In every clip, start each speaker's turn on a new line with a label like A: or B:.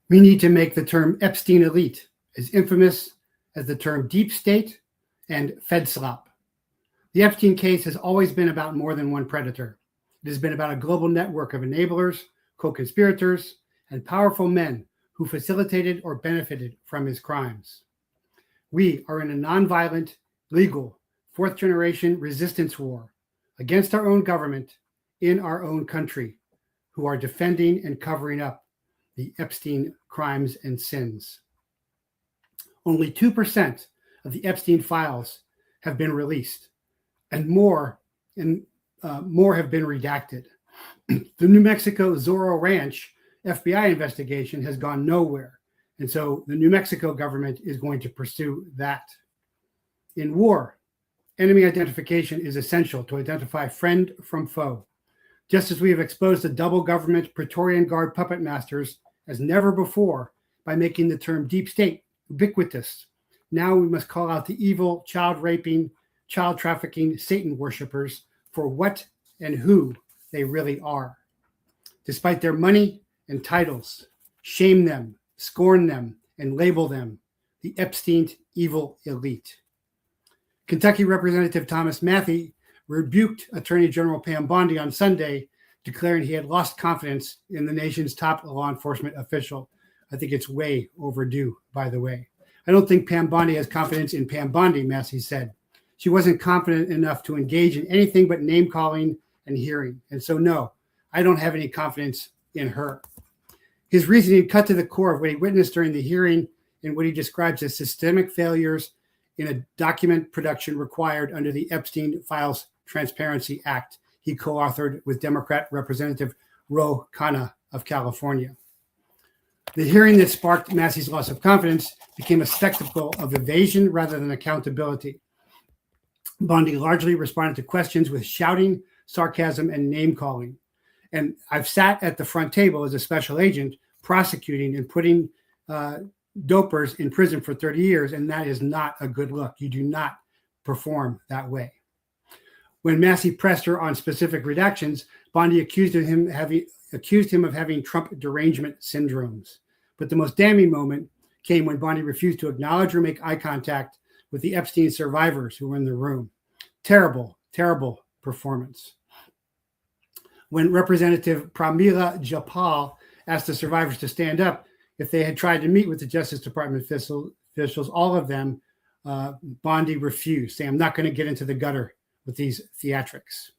A: We need to make the term Epstein elite as infamous as the term deep state and FedSlop. The Epstein case has always been about more than one predator. It has been about a global network of enablers, co-conspirators, and powerful men who facilitated or benefited from his crimes. We are in a nonviolent, legal, fourth-generation resistance war against our own government in our own country, who are defending and covering up the Epstein crimes and sins. Only 2% of the Epstein files have been released, and more have been redacted. The New Mexico Zorro Ranch FBI investigation has gone nowhere, and so the New Mexico government is going to pursue that. In war, enemy identification is essential to identify friend from foe. Just as we have exposed the double government Praetorian Guard puppet masters as never before by making the term deep state ubiquitous, now we must call out the evil, child-raping, child-trafficking Satan worshipers for what and who they really are. Despite their money and titles, shame them, scorn them, and label them the Epstein evil elite. Kentucky Representative Thomas Matthey rebuked Attorney General Pam Bondi on Sunday, declaring he had lost confidence in the nation's top law enforcement official. I think it's way overdue, by the way. I don't think Pam Bondi has confidence in Pam Bondi, Matthey said. She wasn't confident enough to engage in anything but name calling and hearing. And so, no, I don't have any confidence in her. His reasoning cut to the core of what he witnessed during the hearing in what he describes as systemic failures in a document production required under the Epstein Files Transparency Act he co-authored with Democrat Representative Ro Khanna of California. The hearing that sparked Massey's loss of confidence became a spectacle of evasion rather than accountability. Bondi largely responded to questions with shouting, sarcasm, and name-calling. And I've sat at the front table as a special agent prosecuting and putting dopers in prison for 30 years, and that is not a good look. You do not perform that way. When Massey pressed her on specific redactions, Bondi accused him of having Trump derangement syndromes. But the most damning moment came when Bondi refused to acknowledge or make eye contact with the Epstein survivors who were in the room. Terrible, terrible performance. When Representative Pramila Jayapal asked the survivors to stand up if they had tried to meet with the Justice Department officials, all of them, Bondi refused, saying, I'm not going to get into the gutter with these theatrics.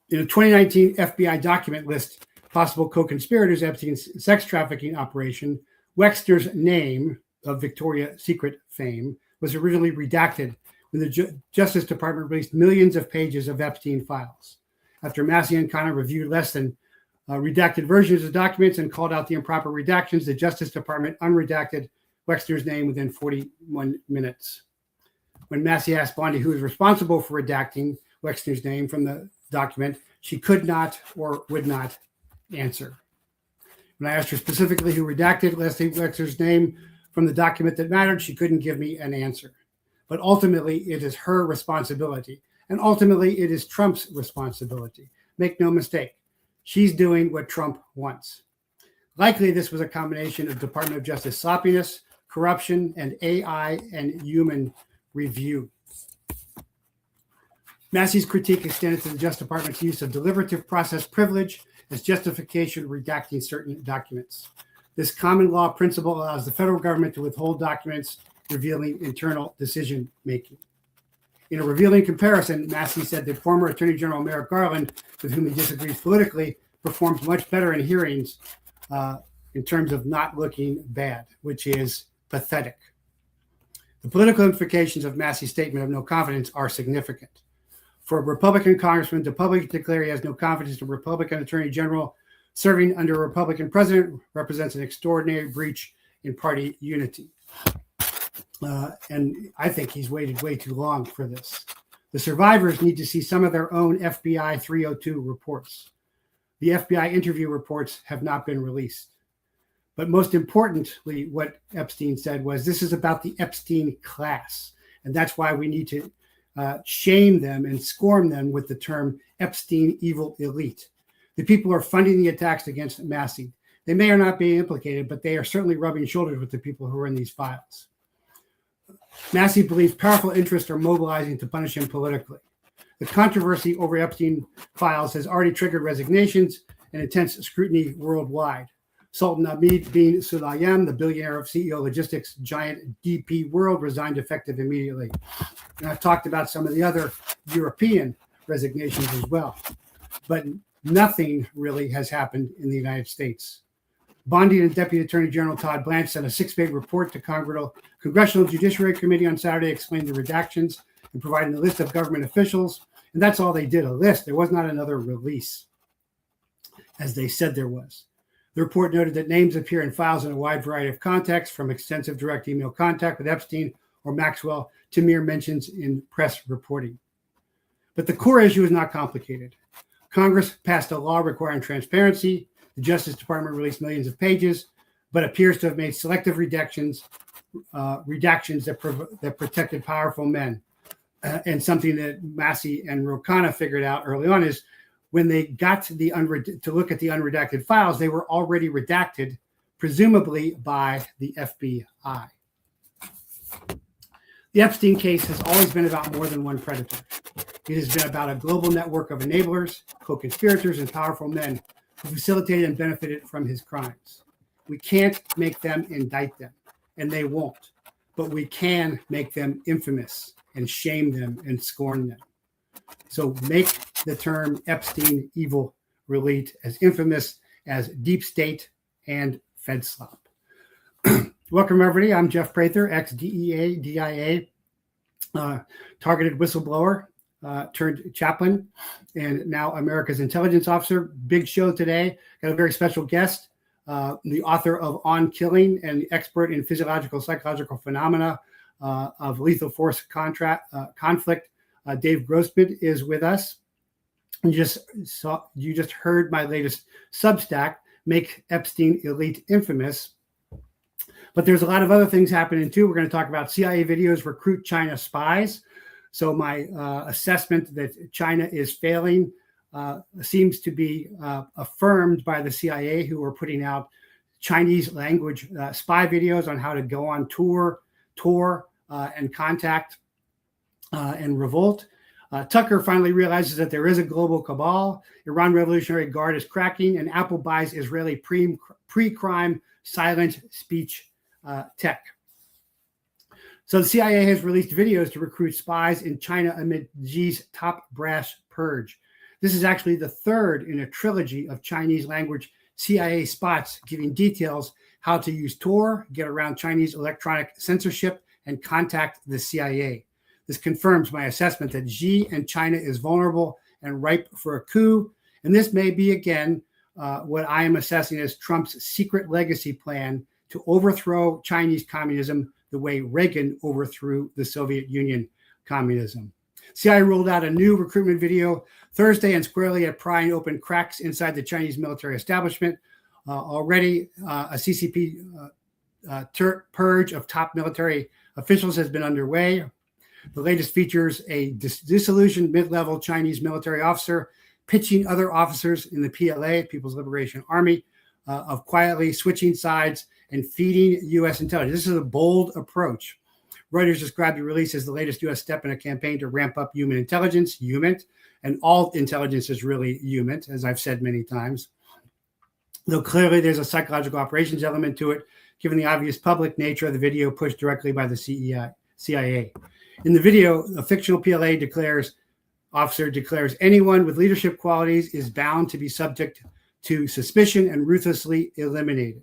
A: In a 2019 FBI document list possible co-conspirators Epstein's sex trafficking operation, Wexner's name of Victoria's Secret fame was originally redacted when the Justice Department released millions of pages of Epstein files. After Massey and Khanna reviewed less than redacted versions of documents and called out the improper redactions, the Justice Department unredacted Wexner's name within 41 minutes. When Massey asked Bondi who was responsible for redacting Wexner's name from the document, she could not or would not answer. When I asked her specifically who redacted Leslie Wexner's name from the document that mattered, she couldn't give me an answer. But ultimately, it is her responsibility. And ultimately, it is Trump's responsibility. Make no mistake. She's doing what Trump wants. Likely, this was a combination of Department of Justice sloppiness, corruption, and AI and human review. Massey's critique extended to the Justice Department's use of deliberative process privilege as justification for redacting certain documents. This common law principle allows the federal government to withhold documents revealing internal decision making. In a revealing comparison, Massey said that former Attorney General Merrick Garland, with whom he disagrees politically, performed much better in hearings in terms of not looking bad, which is pathetic. The political implications of Massey's statement of no confidence are significant. For a Republican congressman to publicly declare he has no confidence in a Republican Attorney General serving under a Republican president represents an extraordinary breach in party unity. And I think he's waited way too long for this. The survivors need to see some of their own FBI 302 reports. The FBI interview reports have not been released. But most importantly, what Epstein said was, this is about the Epstein class. And that's why we need to shame them and scorn them with the term Epstein evil elite. The people who are funding the attacks against Massey. They may or not be implicated, but they are certainly rubbing shoulders with the people who are in these files. Massey believes powerful interests are mobilizing to punish him politically. The controversy over Epstein files has already triggered resignations and intense scrutiny worldwide. Sultan Ahmed bin Sulayem, the billionaire of CEO logistics giant DP World, resigned effective immediately. And I've talked about some of the other European resignations as well. But nothing really has happened in the United States. Bondi and Deputy Attorney General Todd Blanche sent a 6-page report to Congressional Judiciary Committee on Saturday explaining the redactions and providing a list of government officials. And that's all they did, a list. There was not another release, as they said there was. The report noted that names appear in files in a wide variety of contexts, from extensive direct email contact with Epstein or Maxwell to mere mentions in press reporting. But the core issue is not complicated. Congress passed a law requiring transparency. The Justice Department released millions of pages, but appears to have made selective redactions that protected powerful men. And something that Massey and Rokana figured out early on is when they got to look at the unredacted files, they were already redacted, presumably by the FBI. The Epstein case has always been about more than one predator. It has been about a global network of enablers, co-conspirators, and powerful men who facilitated and benefited from his crimes. We can't make them indict them, and they won't, but we can make them infamous and shame them and scorn them. So make the term Epstein evil relate as infamous as deep state and Fed slop. Welcome, everybody. I'm Jeff Prather, ex-DEA, DIA, targeted whistleblower, turned chaplain, and now America's intelligence officer. Big show today. Got a very special guest, the author of On Killing and the expert in physiological, psychological phenomena of lethal force conflict. Dave Grossman is with us. You just heard my latest Substack, Make Epstein Elite Infamous. But there's a lot of other things happening too. We're going to talk about CIA videos recruit China spies. So my assessment that China is failing seems to be affirmed by the CIA, who are putting out Chinese language spy videos on how to go on tour and contact and revolt. Tucker finally realizes that there is a global cabal. Iran Revolutionary Guard is cracking, and Apple buys Israeli pre-crime silent speech tech. So the CIA has released videos to recruit spies in China amid Xi's top brass purge. This is actually the third in a trilogy of Chinese language CIA spots giving details how to use Tor, get around Chinese electronic censorship, and contact the CIA. This confirms my assessment that Xi and China is vulnerable and ripe for a coup. And this may be, again, what I am assessing as Trump's secret legacy plan to overthrow Chinese communism the way Reagan overthrew the Soviet Union communism. CIA rolled out a new recruitment video Thursday and squarely at prying open cracks inside the Chinese military establishment. Already, a CCP purge of top military officials has been underway. The latest features a disillusioned mid-level Chinese military officer pitching other officers in the PLA, People's Liberation Army, of quietly switching sides and feeding U.S. intelligence. This is a bold approach. Reuters described the release as the latest U.S. step in a campaign to ramp up human intelligence, and all intelligence is really human, as I've said many times. Though clearly there's a psychological operations element to it, given the obvious public nature of the video pushed directly by the CIA. In the video, a fictional PLA officer declares anyone with leadership qualities is bound to be subject to suspicion and ruthlessly eliminated.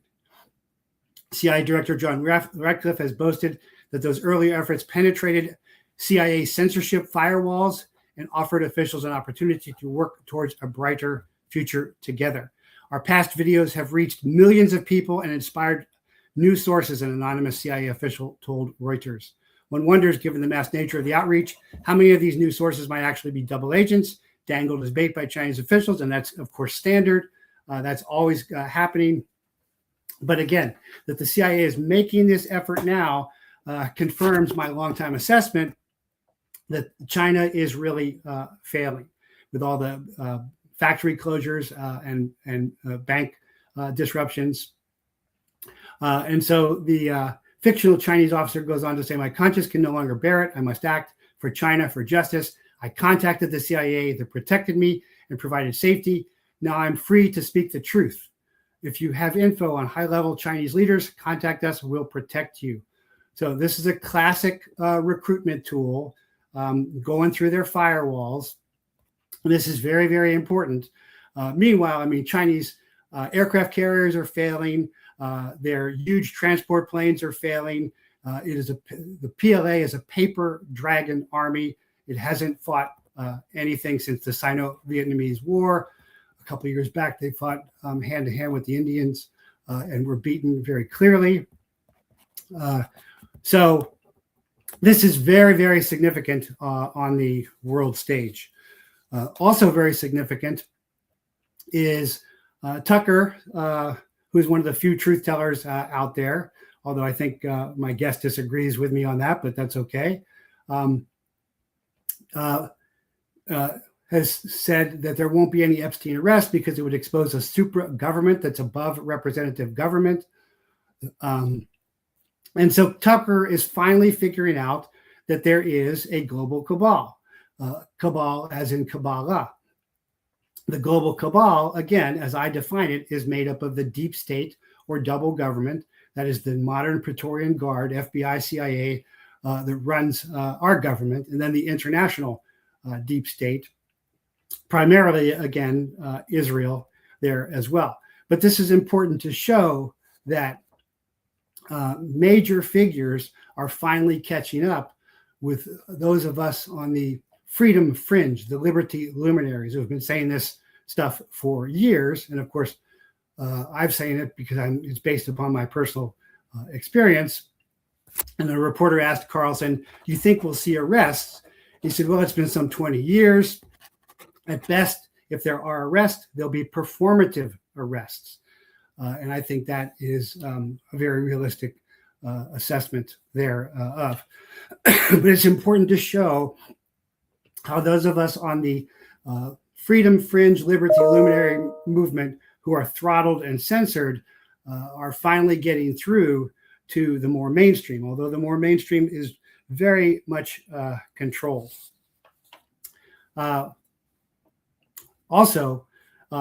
A: CIA Director John Ratcliffe has boasted that those early efforts penetrated CIA censorship firewalls and offered officials an opportunity to work towards a brighter future together. Our past videos have reached millions of people and inspired new sources, an anonymous CIA official told Reuters. One wonders, given the mass nature of the outreach, how many of these new sources might actually be double agents, dangled as bait by Chinese officials, and that's, of course, standard. That's always happening. But again, that the CIA is making this effort now confirms my longtime assessment that China is really failing with all the factory closures and bank disruptions. And so the fictional Chinese officer goes on to say, my conscience can no longer bear it. I must act for China, for justice. I contacted the CIA. They protected me and provided safety. Now I'm free to speak the truth. If you have info on high-level Chinese leaders, contact us. We'll protect you. So this is a classic recruitment tool, going through their firewalls. This is very, very important. Meanwhile, I mean, Chinese aircraft carriers are failing. Their huge transport planes are failing. The PLA is a paper dragon army. It hasn't fought anything since the Sino-Vietnamese War. A couple of years back, they fought hand-to-hand with the Indians and were beaten very clearly. So this is very, very significant on the world stage. Also very significant is Tucker, who's one of the few truth tellers out there, although I think my guest disagrees with me on that, but that's okay. Has said that there won't be any Epstein arrest because it would expose a super government that's above representative government. And so Tucker is finally figuring out that there is a global cabal, cabal as in Kabbalah. The global cabal, again, as I define it, is made up of the deep state or double government. That is the modern Praetorian Guard, FBI, CIA, that runs our government, and then the international deep state, primarily, again, Israel there as well. But this is important to show that major figures are finally catching up with those of us on the freedom fringe, the liberty luminaries who have been saying this stuff for years. And of course, I've saying it because it's based upon my personal experience. And the reporter asked Carlson, do you think we'll see arrests? He said, well, it's been some 20 years. At best, if there are arrests, they'll be performative arrests. And I think that is a very realistic assessment thereof. But it's important to show how those of us on the freedom fringe, liberty luminary movement who are throttled and censored are finally getting through to the more mainstream, although the more mainstream is very much controlled. Also,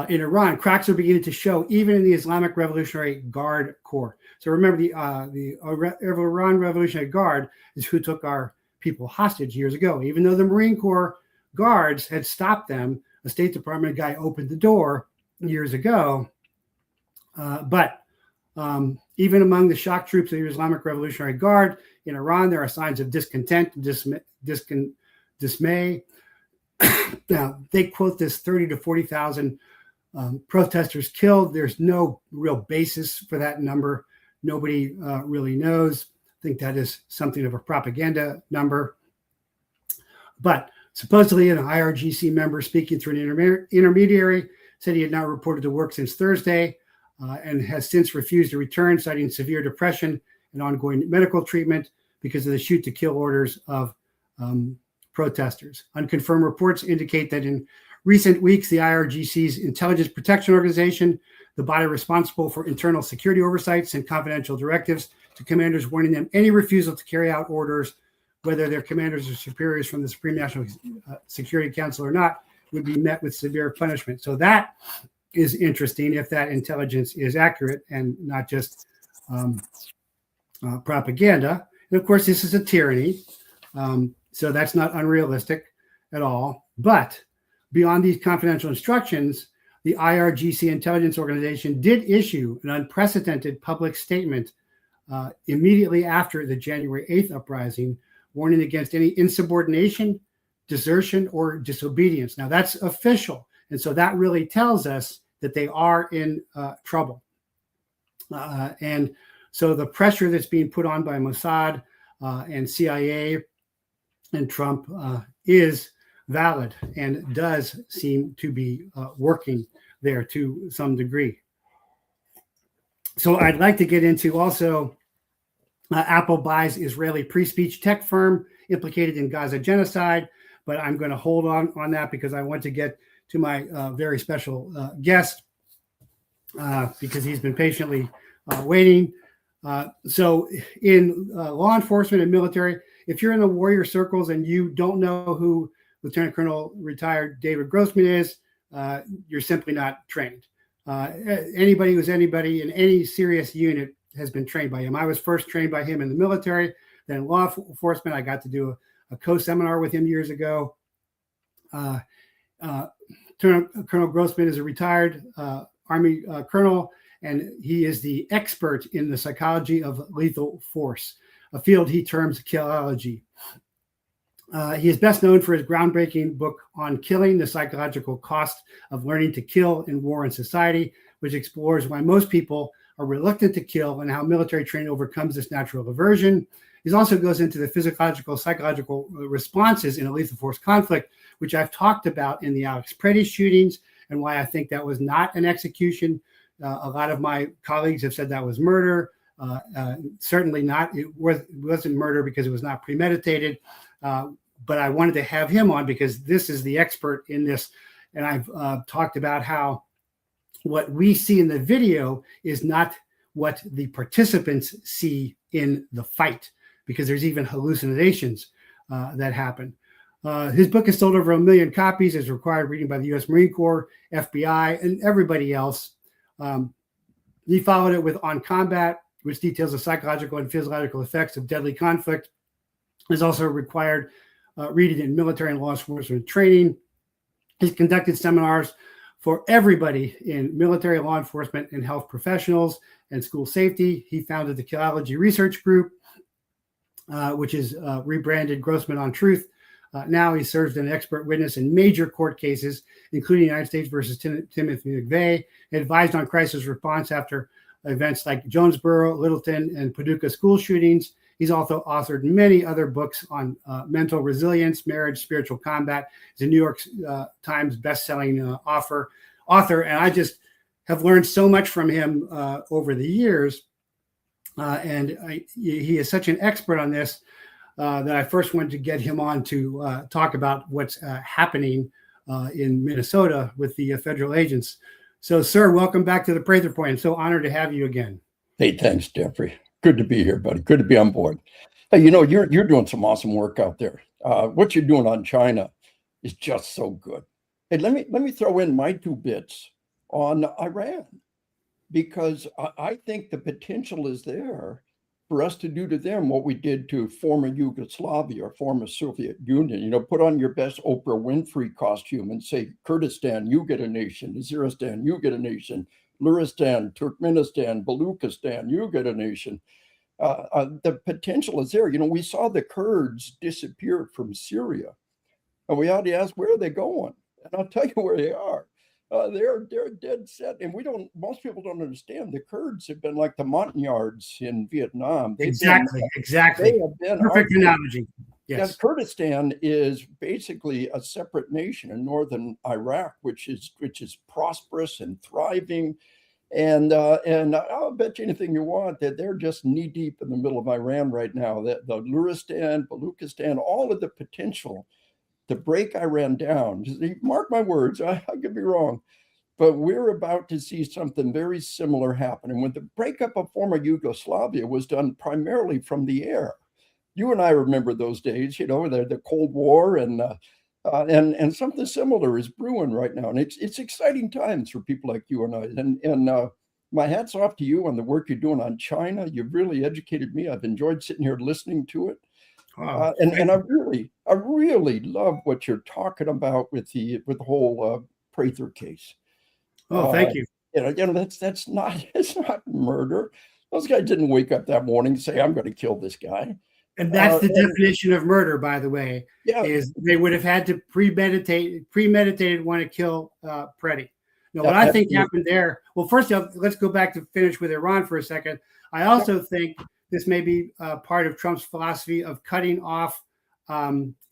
A: in Iran, cracks are beginning to show even in the Islamic Revolutionary Guard Corps. So remember, the Iran Revolutionary Guard is who took our people hostage years ago. Even though the Marine Corps guards had stopped them, a State Department guy opened the door years ago. But even among the shock troops of the Islamic Revolutionary Guard in Iran, there are signs of discontent and dismay. Now, they quote this 30 to 40,000 protesters killed. There's no real basis for that number. Nobody really knows. I think that is something of a propaganda number. But supposedly an IRGC member speaking through an intermediary said he had not reported to work since Thursday and has since refused to return, citing severe depression and ongoing medical treatment because of the shoot-to-kill orders of protesters. Unconfirmed reports indicate that in recent weeks, the IRGC's Intelligence Protection Organization, the body responsible for internal security oversight, sent confidential directives to commanders warning them any refusal to carry out orders, whether their commanders or superiors from the Supreme National Security Council or not, would be met with severe punishment. So that is interesting if that intelligence is accurate and not just propaganda. And of course, this is a tyranny. So that's not unrealistic at all. But beyond these confidential instructions, the IRGC intelligence organization did issue an unprecedented public statement immediately after the January 8th uprising, warning against any insubordination, desertion, or disobedience. Now, that's official. And so that really tells us that they are in trouble. And so the pressure that's being put on by Mossad and CIA and Trump is valid and does seem to be working there to some degree. So I'd like to get into also Apple buys Israeli pre-speech tech firm implicated in Gaza genocide, but I'm going to hold on that because I want to get to my very special guest. because he's been patiently waiting. So in law enforcement and military, if you're in the warrior circles and you don't know who Lieutenant Colonel retired David Grossman is, you're simply not trained. Anybody who's anybody in any serious unit has been trained by him. I was first trained by him in the military, then law enforcement. I got to do a co-seminar with him years ago. Colonel Grossman is a retired Army colonel, and he is the expert in the psychology of lethal force, a field he terms killology. He is best known for his groundbreaking book on killing, the psychological cost of learning to kill in war and society, which explores why most people are reluctant to kill and how military training overcomes this natural aversion. He also goes into the physiological, psychological responses in a lethal force conflict, which I've talked about in the Alex Preddy shootings, and why I think that was not an execution. A lot of my colleagues have said that was murder. Certainly not. It wasn't murder because it was not premeditated. But I wanted to have him on because this is the expert in this. And I've talked about how what we see in the video is not what the participants see in the fight, because there's even hallucinations that happen. His book has sold over 1 million copies, is required reading by the U.S. Marine Corps, FBI, and everybody else. He followed it with On Combat, which details the psychological and physiological effects of deadly conflict. Is also required reading in military and law enforcement training. He's conducted seminars for everybody in military, law enforcement, and health professionals and school safety. He founded the Killology Research Group, which is rebranded Grossman on Truth. Now he serves as an expert witness in major court cases, including United States versus Timothy McVeigh, advised on crisis response after events like Jonesboro, Littleton, and Paducah school shootings. He's also authored many other books on mental resilience, marriage, spiritual combat. He's a New York Times best-selling author, and I just have learned so much from him over the years. He is such an expert on this that I first wanted to get him on to talk about what's happening in Minnesota with the federal agents. So, sir, welcome back to the Prather Point. I'm so honored to have you again.
B: Hey, thanks, Jeffrey. Good to be here, buddy. Good to be on board. Hey, you know, you're doing some awesome work out there. What you're doing on China is just so good. Hey, let me throw in my 2 bits on Iran, because I think the potential is there for us to do to them what we did to former Yugoslavia or former Soviet Union. You know, put on your best Oprah Winfrey costume and say, Kurdistan, you get a nation. Waziristan, you get a nation. Luristan, Turkmenistan, Baluchistan, you get a nation. The potential is there. You know, we saw the Kurds disappear from Syria, and we ought to ask, where are they going? And I'll tell you where they are. They're dead set, and most people don't understand. The Kurds have been like the Montagnards in Vietnam.
A: Exactly.
B: They have been
A: perfect analogy.
B: Yes. Kurdistan is basically a separate nation in northern Iraq, which is prosperous and thriving. And I'll bet you anything you want that they're just knee deep in the middle of Iran right now. That the Luristan, Baluchistan, all of the potential to break Iran down. Mark my words, I could be wrong, but we're about to see something very similar happen. And when the breakup of former Yugoslavia was done primarily from the air, you and I remember those days, you know, the Cold War, and something similar is brewing right now. And it's exciting times for people like you and I. And my hat's off to you on the work you're doing on China. You've really educated me. I've enjoyed sitting here listening to it. And I really love what you're talking about with the whole Prather case.
A: Oh, thank you.
B: You know, it's not murder. Those guys didn't wake up that morning and say, I'm going to kill this guy.
A: And that's the definition of murder, by the way.
B: Yeah.
A: Is they would have had to premeditated want to kill Preddy. Now, what I think happened there, well, first off, let's go back to finish with Iran for a second. I also think this may be part of Trump's philosophy of cutting off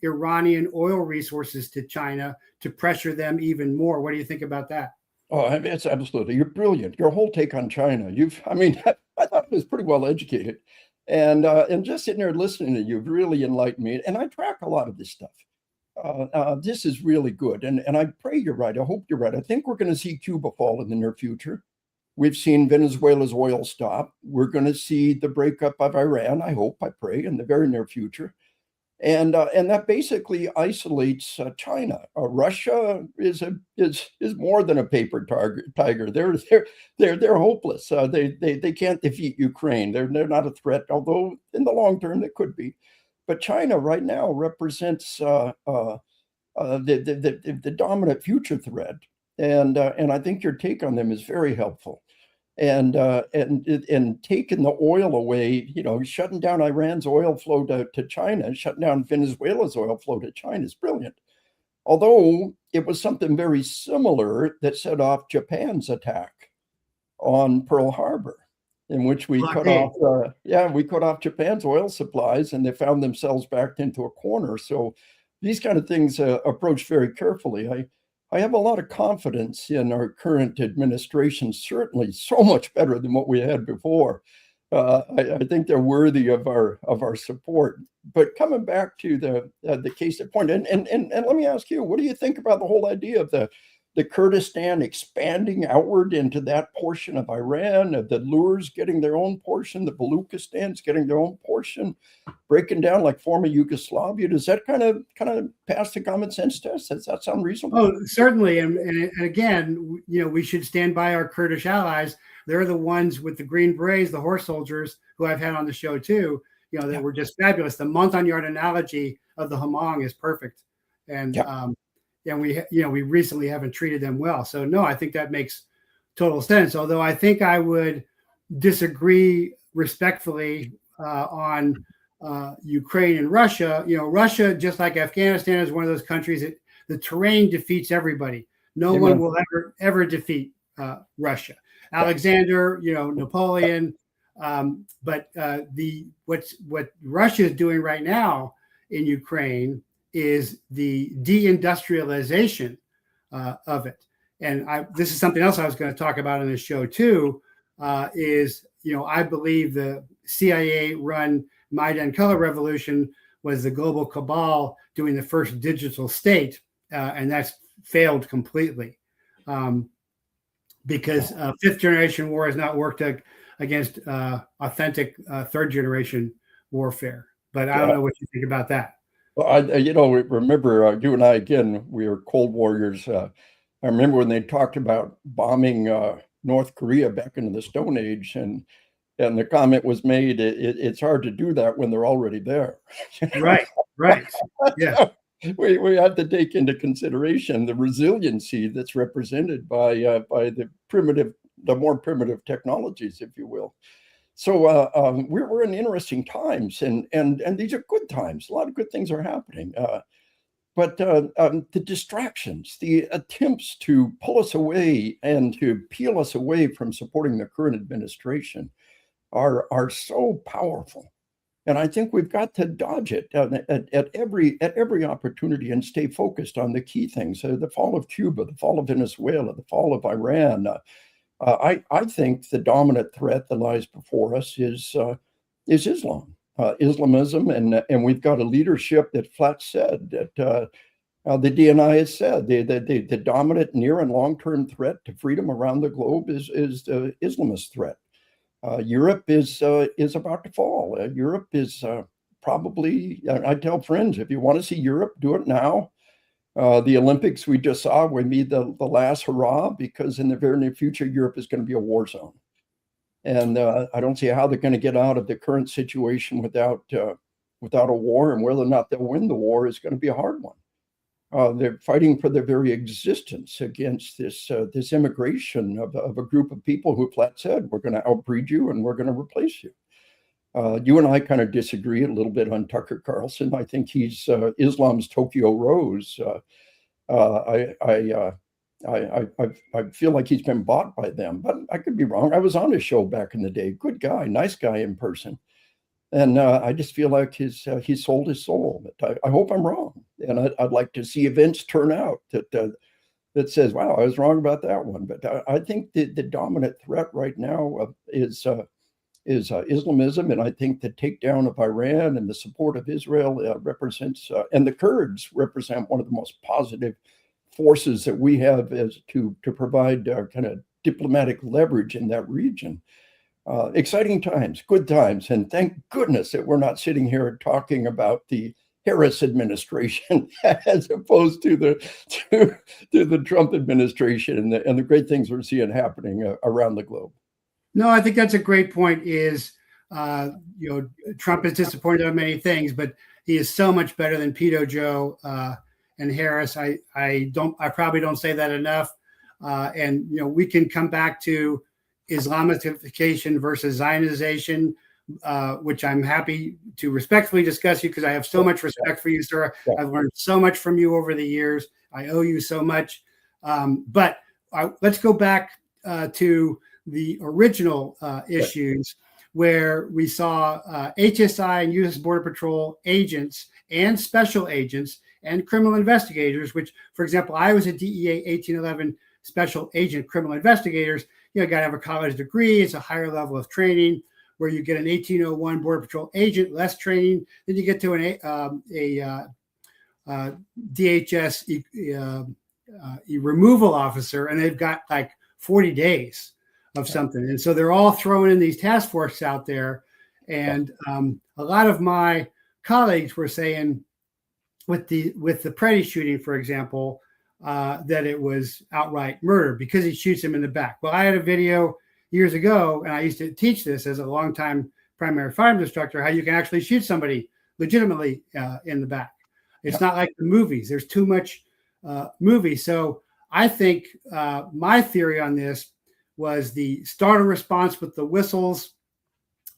A: Iranian oil resources to China to pressure them even more. What do you think about that?
B: Oh, it's absolutely. You're brilliant. Your whole take on China. I thought it was pretty well educated. And just sitting there listening to you really enlightened me. And I track a lot of this stuff. This is really good. And I pray you're right. I hope you're right. I think we're going to see Cuba fall in the near future. We've seen Venezuela's oil stop. We're going to see the breakup of Iran, I hope, I pray, in the very near future. And that basically isolates China. Russia is more than a paper tiger. They're hopeless. They can't defeat Ukraine. They're not a threat, although in the long term they could be. But China right now represents the dominant future threat, and I think your take on them is very helpful. And taking the oil away, shutting down Iran's oil flow to China, shutting down Venezuela's oil flow to China is brilliant. Although it was something very similar that set off Japan's attack on Pearl Harbor, in which we cut off Japan's oil supplies, and they found themselves backed into a corner. So these kind of things approached very carefully. I have a lot of confidence in our current administration, certainly so much better than what we had before. I think they're worthy of our support. But coming back to the case at point, and let me ask you, what do you think about the whole idea of the Kurdistan expanding outward into that portion of Iran, the Lurs getting their own portion, the Baluchistans getting their own portion, breaking down like former Yugoslavia? Does that kind of pass the common sense test? Does that sound reasonable?
A: Oh, certainly. And again, we should stand by our Kurdish allies. They're the ones with the Green Berets, the horse soldiers, who I've had on the show too, that were just fabulous. The month-on-yard analogy of the Hmong is perfect. And we recently haven't treated them well. So no, I think that makes total sense. Although I think I would disagree respectfully on Ukraine and Russia. Russia, just like Afghanistan, is one of those countries that the terrain defeats everybody. No one will ever defeat Russia. Alexander, Napoleon. But what Russia is doing right now in Ukraine is the deindustrialization of it. And this is something else I was going to talk about on this show too, is, I believe the CIA-run Maidan Color Revolution was the global cabal doing the first digital state, and that's failed completely because fifth-generation war has not worked against authentic third-generation warfare. But I don't know what you think about that.
B: Well, remember you and I, again, we were Cold Warriors. I remember when they talked about bombing North Korea back into the Stone Age, and the comment was made, it's hard to do that when they're already there.
A: Right. Yeah.
B: We have to take into consideration the resiliency that's represented by the more primitive technologies, if you will. So we're in interesting times, and these are good times. A lot of good things are happening. But the distractions, the attempts to pull us away and to peel us away from supporting the current administration are so powerful. And I think we've got to dodge it at every opportunity and stay focused on the key things. The fall of Cuba, the fall of Venezuela, the fall of Iran. I think the dominant threat that lies before us is Islam, Islamism, and we've got a leadership that flat said that the DNI has said the dominant near and long-term threat to freedom around the globe is the Islamist threat. Europe is about to fall. Europe is probably. I tell friends, if you want to see Europe, do it now. The Olympics we just saw would be the last hurrah, because in the very near future, Europe is going to be a war zone. And I don't see how they're going to get out of the current situation without a war, and whether or not they'll win the war is going to be a hard one. They're fighting for their very existence against this immigration of a group of people who flat said, we're going to outbreed you and we're going to replace you. You and I kind of disagree a little bit on Tucker Carlson. I think he's Islam's Tokyo Rose. I feel like he's been bought by them, but I could be wrong. I was on his show back in the day. Good guy, nice guy in person. And I just feel like he sold his soul. But I hope I'm wrong. And I'd like to see events turn out that says, wow, I was wrong about that one. But I think the dominant threat right now is Islamism. And I think the takedown of Iran and the support of Israel represents, and the Kurds represent one of the most positive forces that we have as to provide kind of diplomatic leverage in that region. Exciting times, good times, and thank goodness that we're not sitting here talking about the Harris administration as opposed to the Trump administration and the great things we're seeing happening around the globe.
A: No, I think that's a great point. Trump is disappointed on many things, but he is so much better than Pedo Joe and Harris. I probably don't say that enough. And we can come back to Islamification versus Zionization, which I'm happy to respectfully discuss you because I have so much respect for you, sir.
B: Yeah.
A: I've learned so much from you over the years. I owe you so much. But let's go back to the original issues where we saw HSI and U.S. Border Patrol agents and special agents and criminal investigators, which, for example, I was a DEA 1811 special agent criminal investigators. You got to have a college degree. It's a higher level of training where you get an 1801 Border Patrol agent, less training. Then you get to a DHS removal officer, and they've got like 40 days of something. And so they're all throwing in these task forces out there. And a lot of my colleagues were saying with the Preddy shooting, for example, that it was outright murder because he shoots him in the back. Well, I had a video years ago, and I used to teach this as a longtime primary firearms instructor, how you can actually shoot somebody legitimately in the back. It's not like the movies. There's too much movie. So I think my theory on this was the startle response with the whistles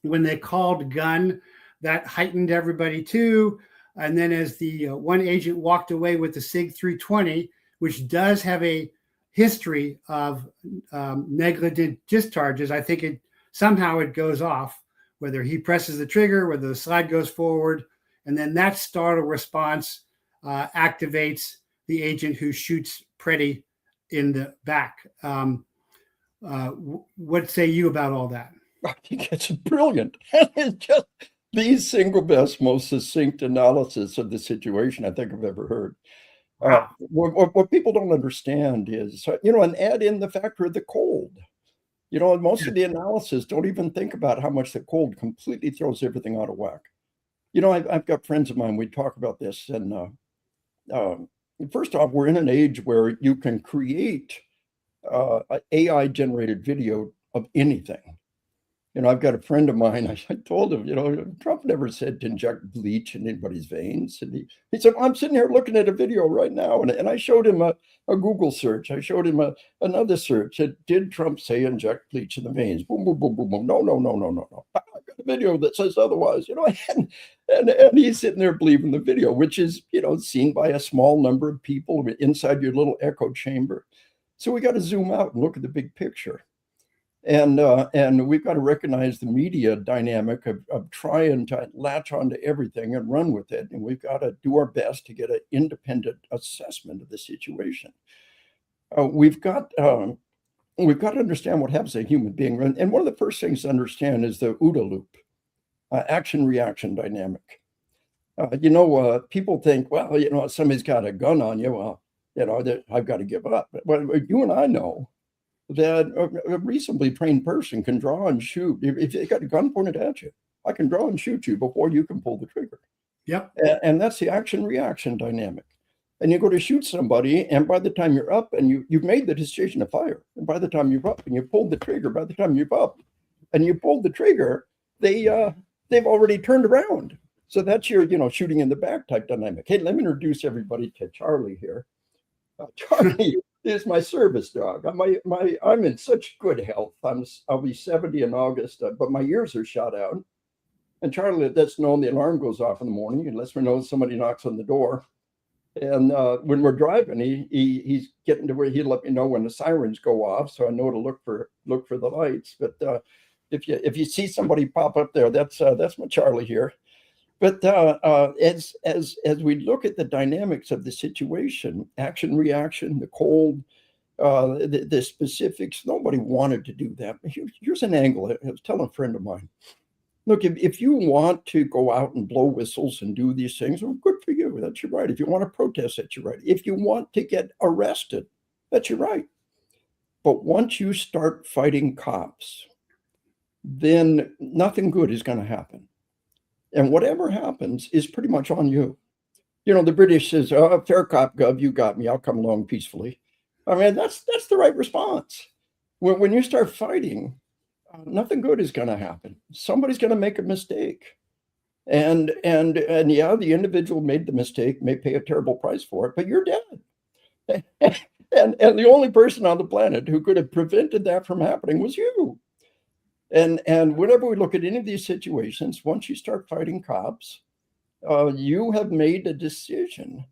A: when they called gun, that heightened everybody too. And then as the one agent walked away with the SIG 320, which does have a history of negligent discharges, I think it somehow it goes off, whether he presses the trigger, whether the slide goes forward, and then that startle response activates the agent who shoots Preddy in the back. What say you about all that?
B: I think it's brilliant. It's just the single best, most succinct analysis of the situation I think I've ever heard.
A: Wow.
B: What people don't understand is, and add in the factor of the cold. Most of the analysis don't even think about how much the cold completely throws everything out of whack. I've got friends of mine, we talk about this, and first off, we're in an age where you can create AI-generated video of anything. I've got a friend of mine, I told him, Trump never said to inject bleach in anybody's veins. And he said, I'm sitting here looking at a video right now. And I showed him a Google search. I showed him another search. Did Trump say inject bleach in the veins? Boom, boom, boom, boom, boom. No. I got a video that says otherwise, and he's sitting there believing the video, which is, seen by a small number of people inside your little echo chamber. So we got to zoom out and look at the big picture. And we've got to recognize the media dynamic of trying to latch onto everything and run with it. And we've got to do our best to get an independent assessment of the situation. We've got to understand what happens to a human being. And one of the first things to understand is the OODA loop, action-reaction dynamic. People think, well, somebody's got a gun on you. Well, I've got to give up. But you and I know that a reasonably trained person can draw and shoot. If they got a gun pointed at you, I can draw and shoot you before you can pull the trigger.
A: Yep.
B: And that's the action-reaction dynamic. And you go to shoot somebody, and by the time you're up and you've made the decision to fire, and by the time you're up and you pulled the trigger, by the time you're up and you pulled the trigger, they've already turned around. So that's your, shooting in the back type dynamic. Hey, let me introduce everybody to Charlie here. Charlie is my service dog. I'm in such good health. I'll be 70 in August, but my ears are shot out. And Charlie lets know the alarm goes off in the morning and lets me know somebody knocks on the door. And when we're driving, he's getting to where he'll let me know when the sirens go off, so I know to look for the lights. But if you see somebody pop up there, that's my Charlie here. But as we look at the dynamics of the situation, action, reaction, the cold, the specifics, nobody wanted to do that. Here's an angle. I was telling a friend of mine, look, if you want to go out and blow whistles and do these things, well, good for you. That's your right. If you want to protest, that's your right. If you want to get arrested, that's your right. But once you start fighting cops, then nothing good is going to happen. And whatever happens is pretty much on you. You know, the British says, "Oh, fair cop, gov, you got me. I'll come along peacefully." I mean, that's the right response. When you start fighting, nothing good is going to happen. Somebody's going to make a mistake. And yeah, the individual made the mistake, may pay a terrible price for it, but you're dead. And the only person on the planet who could have prevented that from happening was you. And whenever we look at any of these situations, once you start fighting cops, you have made a decision,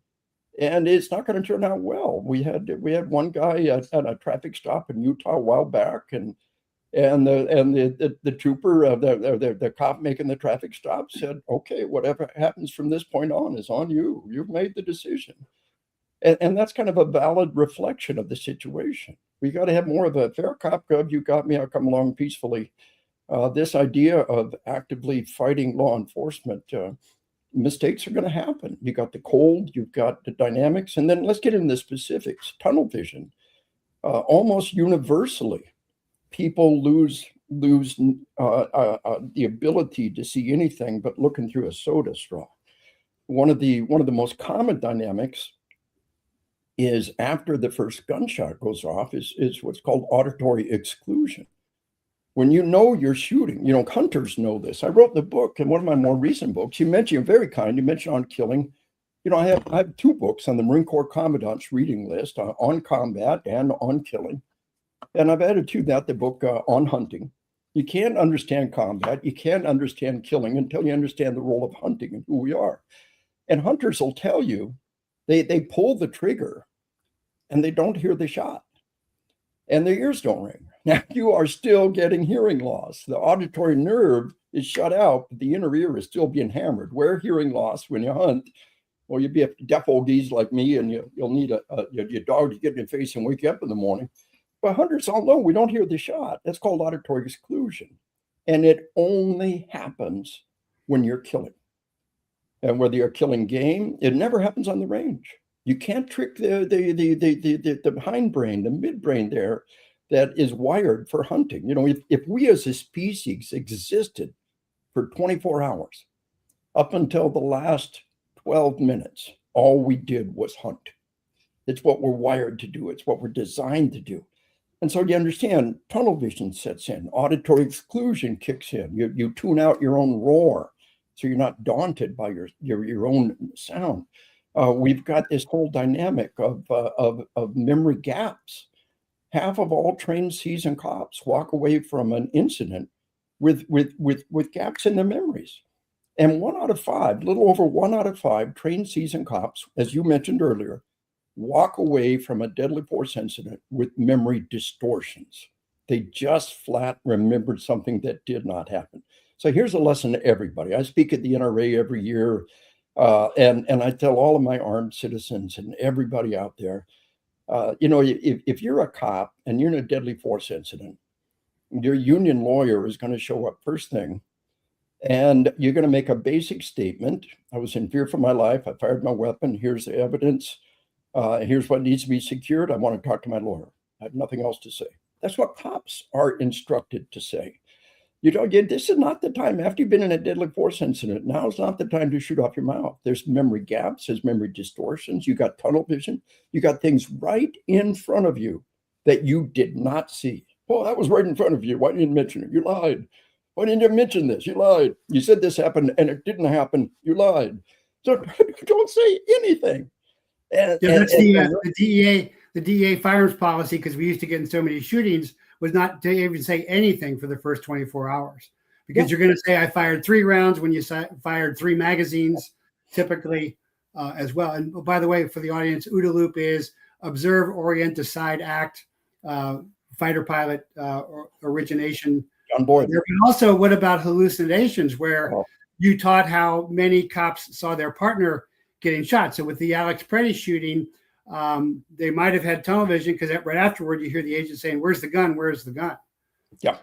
B: and it's not going to turn out well. We had one guy at a traffic stop in Utah a while back, and the trooper, the cop making the traffic stop said, "Okay, whatever happens from this point on is on you. You've made the decision." And that's kind of a valid reflection of the situation. We got to have more of a fair cop, gov, you got me, I'll come along peacefully. This idea of actively fighting law enforcement, mistakes are going to happen. You got the cold, you've got the dynamics, and then let's get into the specifics. Tunnel vision, almost universally, people lose the ability to see anything but looking through a soda straw. One of the most common dynamics is after the first gunshot goes off is what's called auditory exclusion. When you know you're shooting, you know, hunters know this. I wrote the book, in one of my more recent books, you mentioned, you're very kind, you mentioned on killing. You know, I have 2 books on the Marine Corps Commandant's reading list, on combat and on killing. And I've added to that the book on hunting. You can't understand combat, you can't understand killing until you understand the role of hunting and who we are. And hunters will tell you, they pull the trigger and they don't hear the shot, and their ears don't ring. Now you are still getting hearing loss. The auditory nerve is shut out, but the inner ear is still being hammered. Where hearing loss when you hunt, well, you'd be a deaf old geese like me, and you'll need your dog to get in your face and wake you up in the morning. But hunters all know we don't hear the shot. That's called auditory exclusion, and it only happens when you're killing. And whether you're killing game, it never happens on the range. You can't trick the hindbrain, the midbrain there, that is wired for hunting. You know, if we as a species existed for 24 hours, up until the last 12 minutes, all we did was hunt. It's what we're wired to do. It's what we're designed to do. And so you understand, tunnel vision sets in, auditory exclusion kicks in. You tune out your own roar, so you're not daunted by your own sound. We've got this whole dynamic of memory gaps. Half of all trained seasoned cops walk away from an incident with gaps in their memories. And 1 out of 5, little over 1 out of 5 trained seasoned cops, as you mentioned earlier, walk away from a deadly force incident with memory distortions. They just flat remembered something that did not happen. So here's a lesson to everybody. I speak at the NRA every year, and I tell all of my armed citizens and everybody out there, you know, if you're a cop and you're in a deadly force incident, your union lawyer is going to show up first thing, and you're going to make a basic statement. I was in fear for my life. I fired my weapon. Here's the evidence. Here's what needs to be secured. I want to talk to my lawyer. I have nothing else to say. That's what cops are instructed to say. You know, again, this is not the time after you've been in a deadly force incident. Now is not the time to shoot off your mouth. There's memory gaps, there's memory distortions. You got tunnel vision. You got things right in front of you that you did not see. Oh, that was right in front of you. Why didn't you mention it? You lied. Why didn't you mention this? You lied. You said this happened and it didn't happen. You lied. So don't say anything.
A: That's the DEA firearms policy, because we used to get in so many shootings, was not to even say anything for the first 24 hours, because you're going to say I fired 3 rounds when you fired 3 magazines, typically as well. And by the way, for the audience, OODA loop is observe, orient, decide, act, fighter pilot origination.
B: On board.
A: And also, what about hallucinations, where you taught how many cops saw their partner getting shot? So with the Alex Preddy shooting, they might have had tunnel vision, because right afterward you hear the agent saying, "Where's the gun? Where's the gun?"
B: Yeah.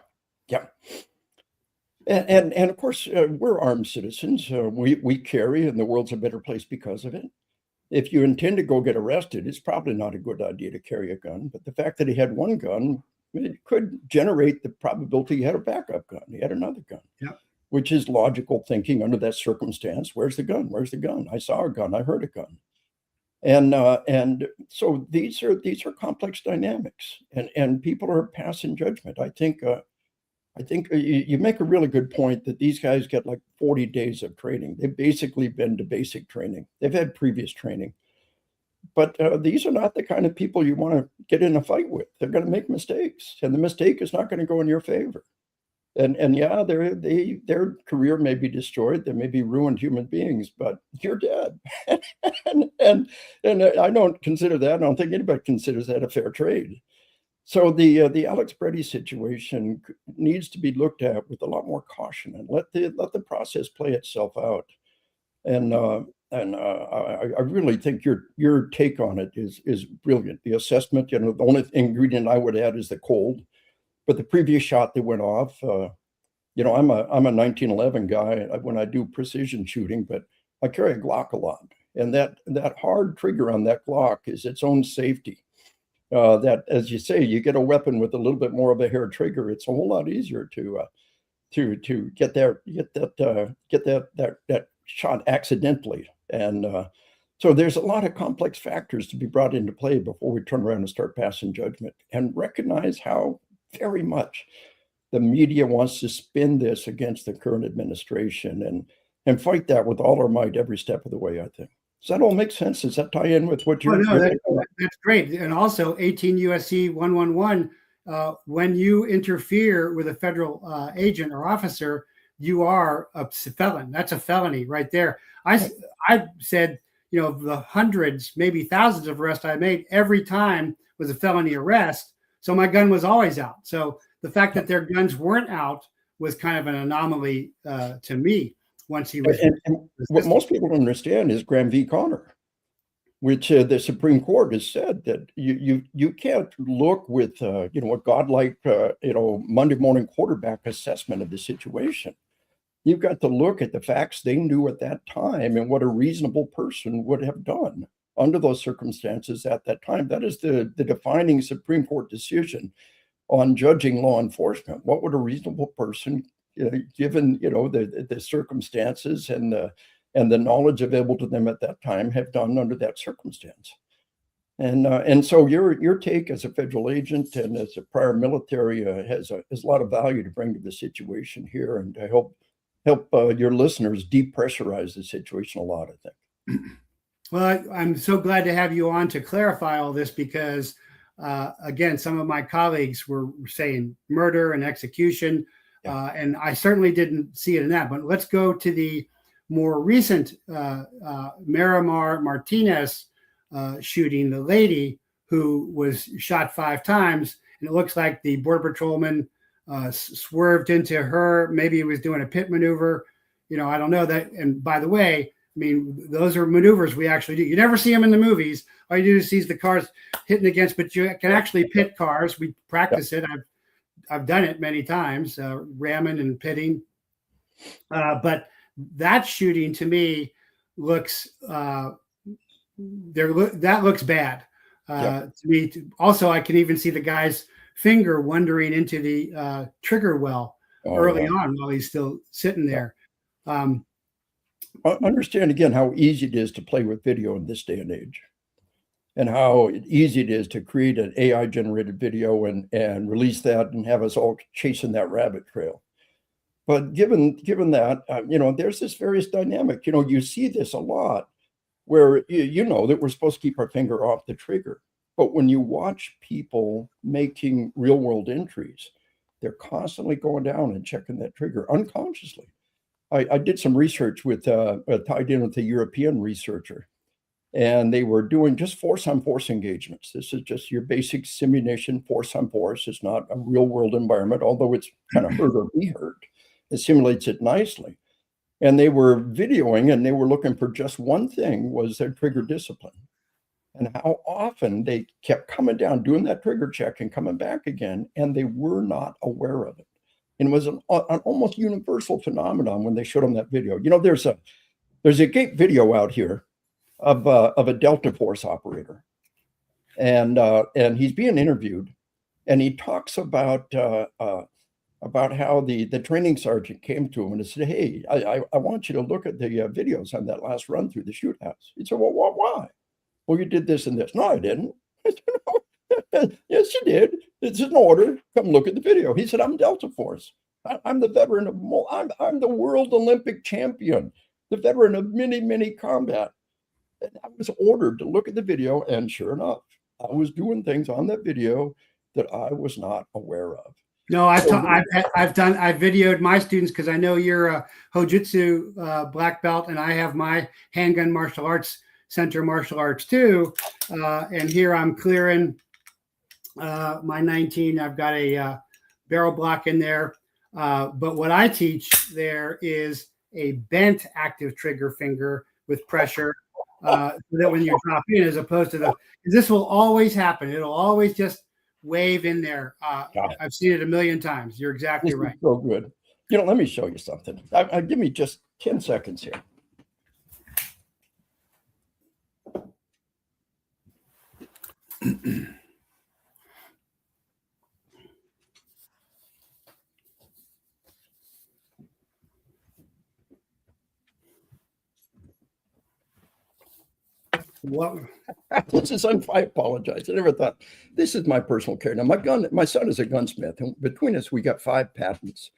B: And of course, we're armed citizens. We carry, and the world's a better place because of it. if you intend to go get arrested, it's probably not a good idea to carry a gun. But the fact that he had one gun, it could generate the probability he had a backup gun. He had another gun,
A: Yep.
B: which is logical thinking under that circumstance. Where's the gun? Where's the gun? I saw a gun. I heard a gun. And so these are complex dynamics, and people are passing judgment. I think you make a really good point that these guys get like 40 days of training. They've basically been to basic training. They've had previous training. But these are not the kind of people you want to get in a fight with. They're going to make mistakes, and the mistake is not going to go in your favor. And yeah, their career may be destroyed. They may be ruined human beings, but you're dead. and I don't consider that. I don't think anybody considers that a fair trade. So the Alex Breddy situation needs to be looked at with a lot more caution, and let the process play itself out. And I really think your take on it is brilliant. The assessment, the only ingredient I would add is the cold. But the previous shot that went off, I'm a 1911 guy when I do precision shooting, but I carry a Glock a lot, and that hard trigger on that Glock is its own safety. That, as you say, you get a weapon with a little bit more of a hair trigger, it's a whole lot easier to get that shot accidentally. And so there's a lot of complex factors to be brought into play before we turn around and start passing judgment, and recognize how very much the media wants to spin this against the current administration, and fight that with all our might every step of the way, I think. Does that all make sense? Does that tie in with what you're
A: doing? That's great. And also 18 USC 111, when you interfere with a federal agent or officer, you are a felon. That's a felony right there. I said, the hundreds, maybe thousands of arrests I made, every time was a felony arrest. So my gun was always out. So the fact that their guns weren't out was kind of an anomaly to me once he was.
B: And what most people don't understand is Graham v. Connor, which the Supreme Court has said that you can't look with a godlike Monday morning quarterback assessment of the situation. You've got to look at the facts they knew at that time and what a reasonable person would have done under those circumstances at that time. That is the defining Supreme Court decision on judging law enforcement. What would a reasonable person, given the circumstances and the knowledge available to them at that time, have done under that circumstance? And so your take as a federal agent and as a prior military has a lot of value to bring to the situation here, and to help your listeners depressurize the situation a lot, I think.
A: Well, I'm so glad to have you on to clarify all this, because again, some of my colleagues were saying murder and execution, and I certainly didn't see it in that. But let's go to the more recent Miramar Martinez shooting, the lady who was shot 5 times, and it looks like the Border Patrolman swerved into her. Maybe he was doing a pit maneuver. I don't know that. And by the way, I mean, those are maneuvers we actually do. You never see them in the movies. All you do is see the cars hitting against, but you can actually pit cars. We practice it. I've done it many times, ramming and pitting. But that shooting to me looks that looks bad to me. Also, I can even see the guy's finger wandering into the trigger well early on while he's still sitting there.
B: Understand again how easy it is to play with video in this day and age, and how easy it is to create an AI generated video and release that and have us all chasing that rabbit trail. But given that, there's this various dynamic. You see this a lot where that we're supposed to keep our finger off the trigger. But when you watch people making real world entries, they're constantly going down and checking that trigger unconsciously. I did some research tied in with a European researcher, and they were doing just force on force engagements. This is just your basic simulation, force on force. It's not a real world environment, although it's kind of hurt or be hurt. It simulates it nicely. And they were videoing, and they were looking for just one thing, was their trigger discipline, and how often they kept coming down, doing that trigger check and coming back again, and they were not aware of it. And it was an almost universal phenomenon when they showed them that video. There's a Gape video out here of a Delta Force operator, and he's being interviewed, and he talks about how the training sergeant came to him and said, "Hey, I want you to look at the videos on that last run through the shoot house." He said, "Well, why?" "Well, you did this and this." "No, I didn't." I said, "No. Yes, you did. It's an order. Come look at the video." He said, "I'm Delta Force. I'm the veteran of, I'm the world Olympic champion, the veteran of many combat. And I was ordered to look at the video, and sure enough, I was doing things on that video that I was not aware of."
A: No, I've videoed my students, because I know you're a Hojutsu black belt, and I have my handgun martial arts center martial arts too. And here I'm clearing my 19. I've got a barrel block in there. But what I teach there is a bent active trigger finger with pressure, so that when you drop in, as opposed to this will always happen. It'll always just wave in there. I've seen it a million times. You're exactly right.
B: So good. Let me show you something. Give me just 10 seconds here.
A: What?
B: I apologize. I never thought, this is my personal care. Now, my son is a gunsmith, and between us, we got 5 patents.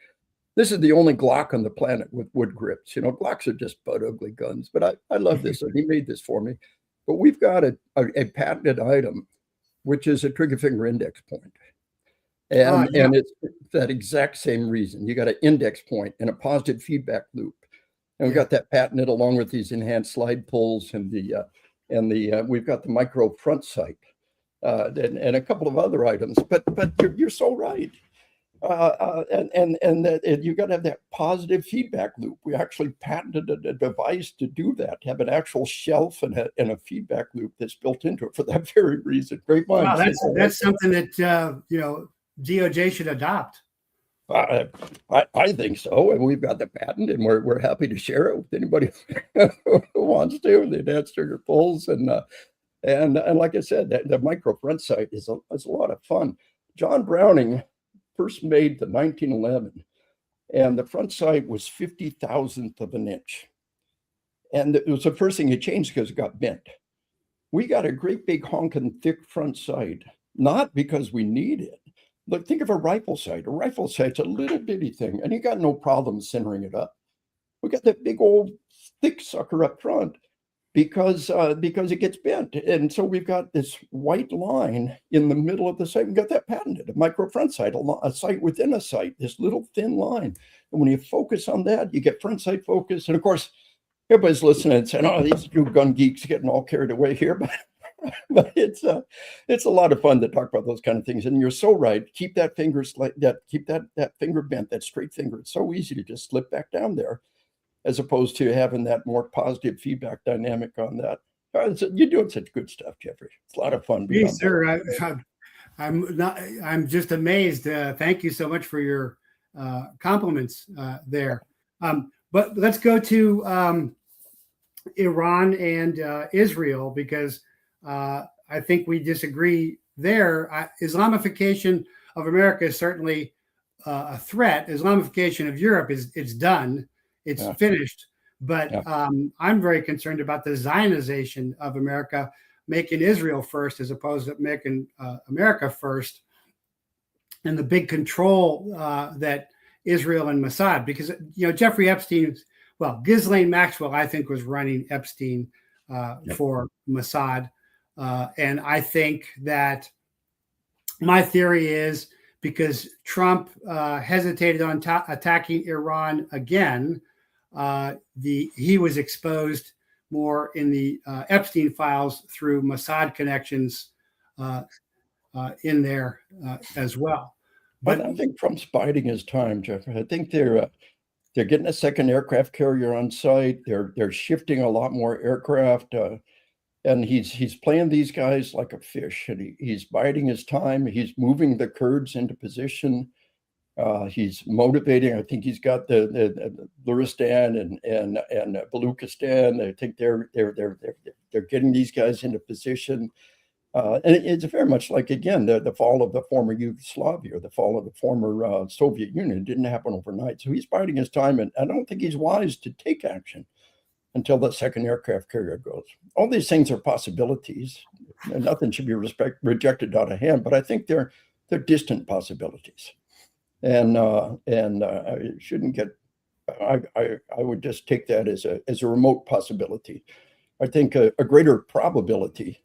B: This is the only Glock on the planet with wood grips. Glocks are just butt ugly guns, but I love this. And he made this for me. But we've got a patented item, which is a trigger finger index point. And it's that exact same reason. You got an index point and a positive feedback loop. And we've got that patented along with these enhanced slide pulls and we've got the micro front sight and a couple of other items. But you're so right. And you got to have that positive feedback loop. We actually patented a device to do that, to have an actual shelf and a feedback loop that's built into it for that very reason. Great minds.
A: Wow, that's something that DOJ should adopt.
B: I think so, and we've got the patent, and we're happy to share it with anybody who wants to. The enhanced trigger pulls, and like I said, the micro front sight is a lot of fun. John Browning first made the 1911, and the front sight was 50,000th of an inch, and it was the first thing he changed because it got bent. We got a great big honking thick front sight, not because we need it. But think of a rifle sight. A rifle sight's a little bitty thing, and you got no problem centering it up. We got that big old thick sucker up front because it gets bent. And so we've got this white line in the middle of the sight. We've got that patented, a micro front sight, a sight within a sight, this little thin line. And when you focus on that, you get front sight focus. And of course, everybody's listening and saying, "Oh, these two gun geeks getting all carried away here." But it's a lot of fun to talk about those kind of things. And you're so right. Keep that finger keep that finger bent, that straight finger. It's so easy to just slip back down there, as opposed to having that more positive feedback dynamic on that. You're doing such good stuff, Jeffrey. It's a lot of fun.
A: Yes, sir. I'm just amazed. Thank you so much for your compliments there. But let's go to Iran and Israel, because I think we disagree there. Islamification of America is certainly a threat. Islamification of Europe it's done. It's finished. But I'm very concerned about the Zionization of America, making Israel first as opposed to making America first, and the big control that Israel and Mossad, because Jeffrey Epstein, Ghislaine Maxwell, I think, was running Epstein for Mossad. And I think that my theory is because Trump hesitated on attacking Iran again, he was exposed more in the Epstein files through Mossad connections in there as well.
B: But I think Trump's biding his time, Jeffrey. I think they're getting a second aircraft carrier on site. They're shifting a lot more aircraft. And he's playing these guys like a fish, and he's biding his time. He's moving the Kurds into position. He's motivating. I think he's got the Luristan and Baluchistan. I think they're getting these guys into position. And it's very much like, again, the fall of the former Yugoslavia, the fall of the former Soviet Union. It didn't happen overnight. So he's biding his time, and I don't think he's wise to take action until the second aircraft carrier goes. All these things are possibilities, and nothing should be rejected out of hand, but I think they're distant possibilities. And I shouldn't get, I would just take that as a remote possibility. I think a greater probability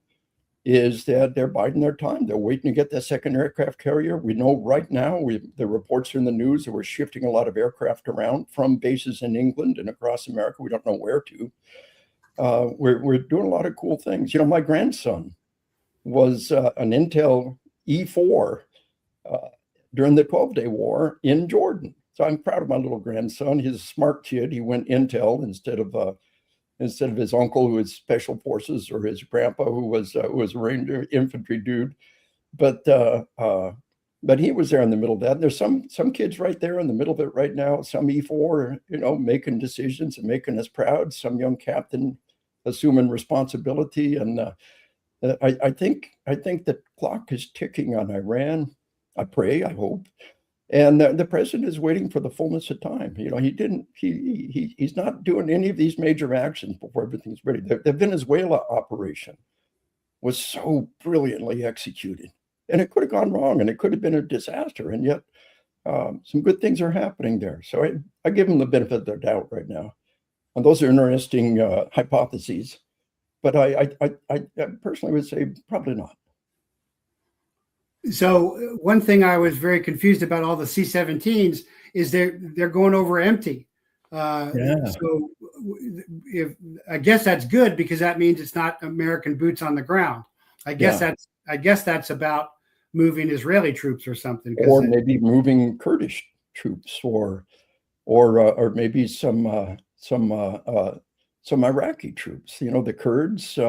B: is that they're biding their time. They're waiting to get that second aircraft carrier. We know right now, the reports are in the news that we're shifting a lot of aircraft around from bases in England and across America. We don't know where to. We're doing a lot of cool things. You know, my grandson was an Intel E4 during the 12-day war in Jordan. So I'm proud of my little grandson. He's a smart kid. He went Intel instead of his uncle, who was special forces, or his grandpa, who was a Ranger infantry dude. But he was there in the middle of that. And there's some kids right there in the middle of it right now. Some E4, you know, making decisions and making us proud. Some young captain assuming responsibility. And I think the clock is ticking on Iran. I pray, I hope. And the president is waiting for the fullness of time. You know, he's not doing any of these major actions before everything's ready. The Venezuela operation was so brilliantly executed, and it could have gone wrong, and it could have been a disaster. And yet some good things are happening there. So I give them the benefit of their doubt right now. And those are interesting hypotheses. But I personally would say probably not.
A: So one thing I was very confused about all the C-17s is they're going over empty. So I guess that's good, because that means it's not American boots on the ground. I guess that's about moving Israeli troops or something,
B: or maybe moving Kurdish troops, or maybe some Iraqi troops. You know, the Kurds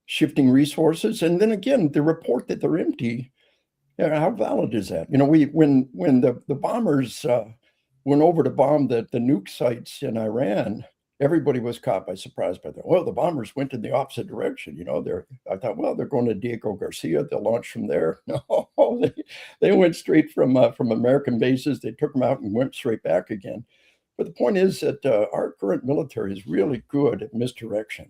B: shifting resources, and then again the report that they're empty. Yeah, how valid is that? You know, when the bombers went over to bomb the nuke sites in Iran, everybody was caught by surprise by that. Well, the bombers went in the opposite direction. You know, I thought, well, they're going to Diego Garcia. They'll launch from there. No, they went straight from American bases. They took them out and went straight back again. But the point is that our current military is really good at misdirection.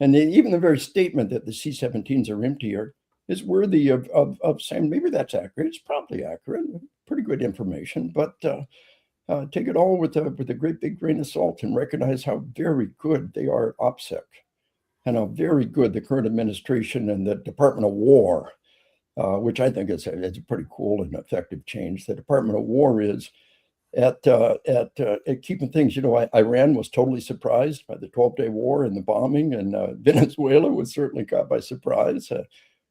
B: And even the very statement that the C-17s are emptier is worthy of saying maybe that's accurate. It's probably accurate, pretty good information, but take it all with a great big grain of salt, and recognize how very good they are at OPSEC, and how very good the current administration and the Department of War, which I think is a pretty cool and effective change. The Department of War is at keeping things. You know, Iran was totally surprised by the 12-day war and the bombing, and Venezuela was certainly caught by surprise.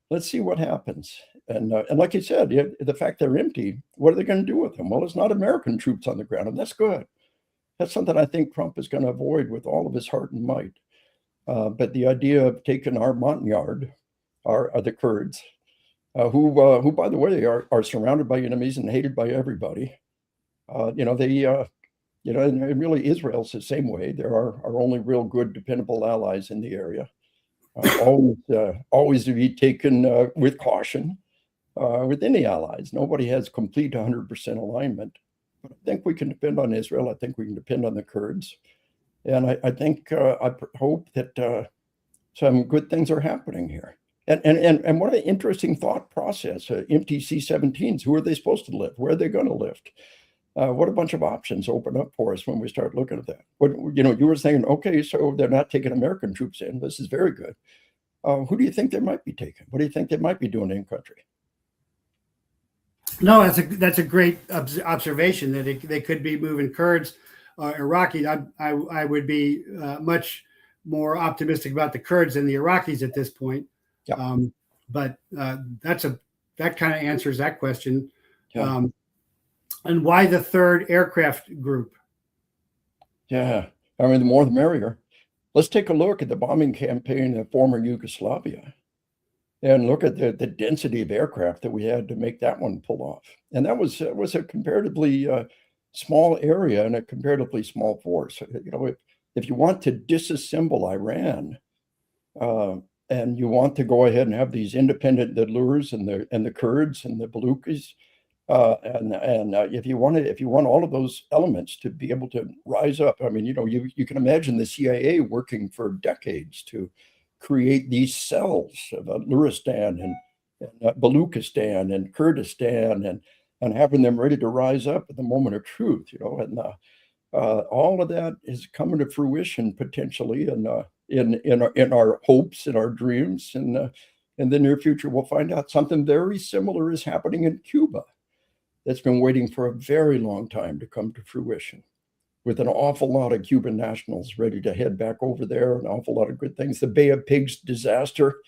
B: Let's see what happens. And like you said, the fact they're empty, what are they going to do with them? Well, it's not American troops on the ground, and that's good. That's something I think Trump is going to avoid with all of his heart and might. But the idea of taking our Montagnard, are the Kurds, who, by the way, are surrounded by enemies and hated by everybody. You know, and really Israel's the same way. They're our only real good, dependable allies in the area. Always to be taken with caution with any allies. Nobody has complete 100% alignment. But I think we can depend on Israel. I think we can depend on the Kurds. And I think, I hope that some good things are happening here. And what an interesting thought process. Empty C-17s, who are they supposed to lift? Where are they going to lift? What a bunch of options open up for us when we start looking at that. You know, you were saying, okay, so they're not taking American troops in. This is very good. Who do you think they might be taking? What do you think they might be doing in country?
A: No, that's a great observation, that they could be moving Kurds, Iraqi. I would be much more optimistic about the Kurds than the Iraqis at this point.
B: Yeah.
A: But that kind of answers that question.
B: Yeah.
A: And why the third aircraft group?
B: Yeah, I mean, the more the merrier. Let's take a look at the bombing campaign in former Yugoslavia. And look at the density of aircraft that we had to make that one pull off. And that was a comparatively small area and a comparatively small force. You know, if you want to disassemble Iran, and you want to go ahead and have these independent Lurs and the Kurds and the Baluchis, if you want all of those elements to be able to rise up, I mean, you know, you can imagine the CIA working for decades to create these cells of Luristan and Baluchistan and Kurdistan and having them ready to rise up at the moment of truth, you know, and all of that is coming to fruition potentially, and in our hopes and our dreams, and in the near future, we'll find out something very similar is happening in Cuba. That's been waiting for a very long time to come to fruition, with an awful lot of Cuban nationals ready to head back over there, an awful lot of good things. The Bay of Pigs disaster,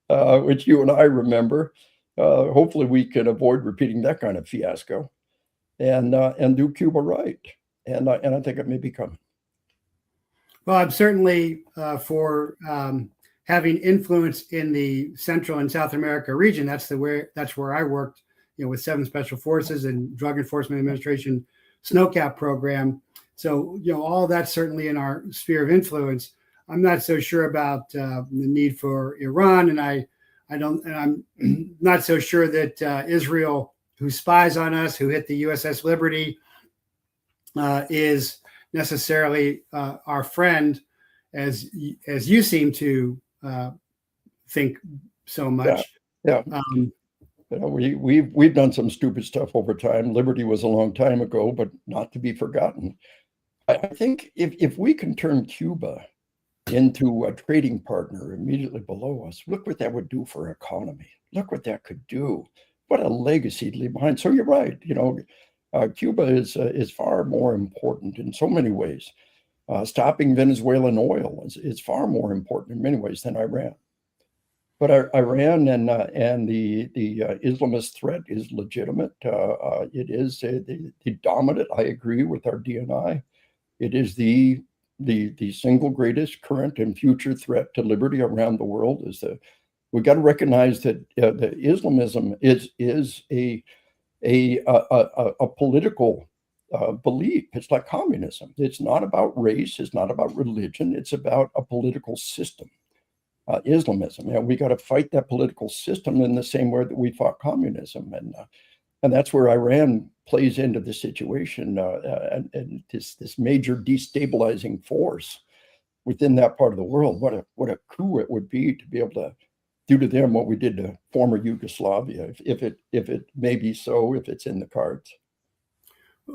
B: which you and I remember. Hopefully we can avoid repeating that kind of fiasco and do Cuba right. And I think it may be coming.
A: Well, I'm certainly for having influence in the Central and South America region. That's where I worked, you know, with 7 Special Forces and Drug Enforcement Administration SNOCAP program. So, you know, all that's certainly in our sphere of influence. I'm not so sure about the need for Iran, and I'm not so sure that Israel, who spies on us, who hit the USS Liberty, is necessarily our friend, as you seem to think so much.
B: Yeah. You know, we've done some stupid stuff over time. Liberty was a long time ago, but not to be forgotten. I think if we can turn Cuba into a trading partner immediately below us, look what that would do for our economy. Look what that could do. What a legacy to leave behind. So you're right. You know, Cuba is far more important in so many ways. Stopping Venezuelan oil is far more important in many ways than Iran. But Iran and the Islamist threat is legitimate. It is the dominant. I agree with our DNI. It is the single greatest current and future threat to liberty around the world. We've got to recognize that the Islamism is a political belief. It's like communism. It's not about race. It's not about religion. It's about a political system. Islamism. And we got to fight that political system in the same way that we fought communism, and that's where Iran plays into the situation, and this major destabilizing force within that part of the world. What a coup it would be to be able to do to them what we did to former Yugoslavia, if it may be so, if it's in the cards.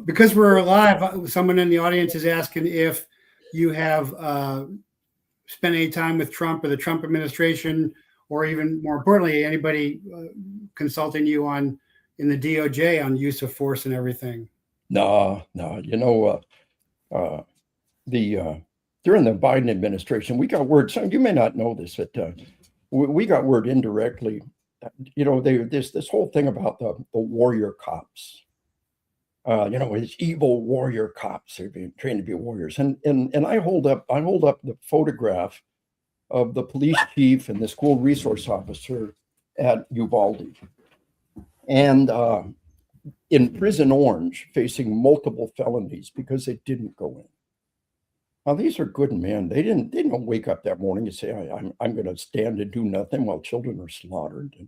A: Because we're live, someone in the audience is asking if you have spend any time with Trump or the Trump administration, or even more importantly, anybody consulting you in the DOJ on use of force and everything?
B: No. You know, during the Biden administration, we got word. Some you may not know this, but we got word indirectly. You know, this whole thing about the warrior cops. You know, these evil warrior cops are being trained to be warriors, and I hold up the photograph of the police chief and the school resource officer at Uvalde, and in prison orange, facing multiple felonies because they didn't go in. Now these are good men. They didn't wake up that morning and say, I'm going to stand and do nothing while children are slaughtered. And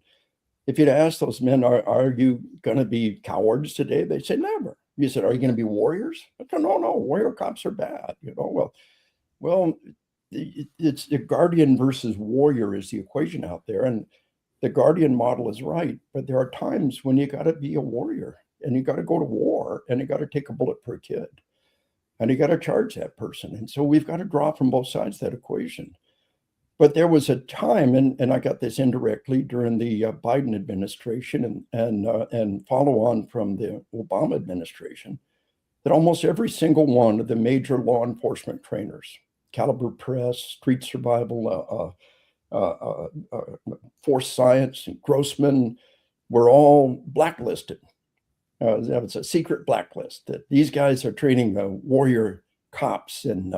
B: if you'd ask those men, are you going to be cowards today? They say, never. You said, are you going to be warriors? I said, no, warrior cops are bad. You know, well, it's the guardian versus warrior is the equation out there. And the guardian model is right. But there are times when you got to be a warrior, and you got to go to war, and you got to take a bullet per kid, and you got to charge that person. And so we've got to draw from both sides of that equation. But there was a time, and I got this indirectly during the Biden administration and follow on from the Obama administration, that almost every single one of the major law enforcement trainers, Caliber Press, Street Survival, Force Science, and Grossman, were all blacklisted. That was a secret blacklist that these guys are training warrior cops, and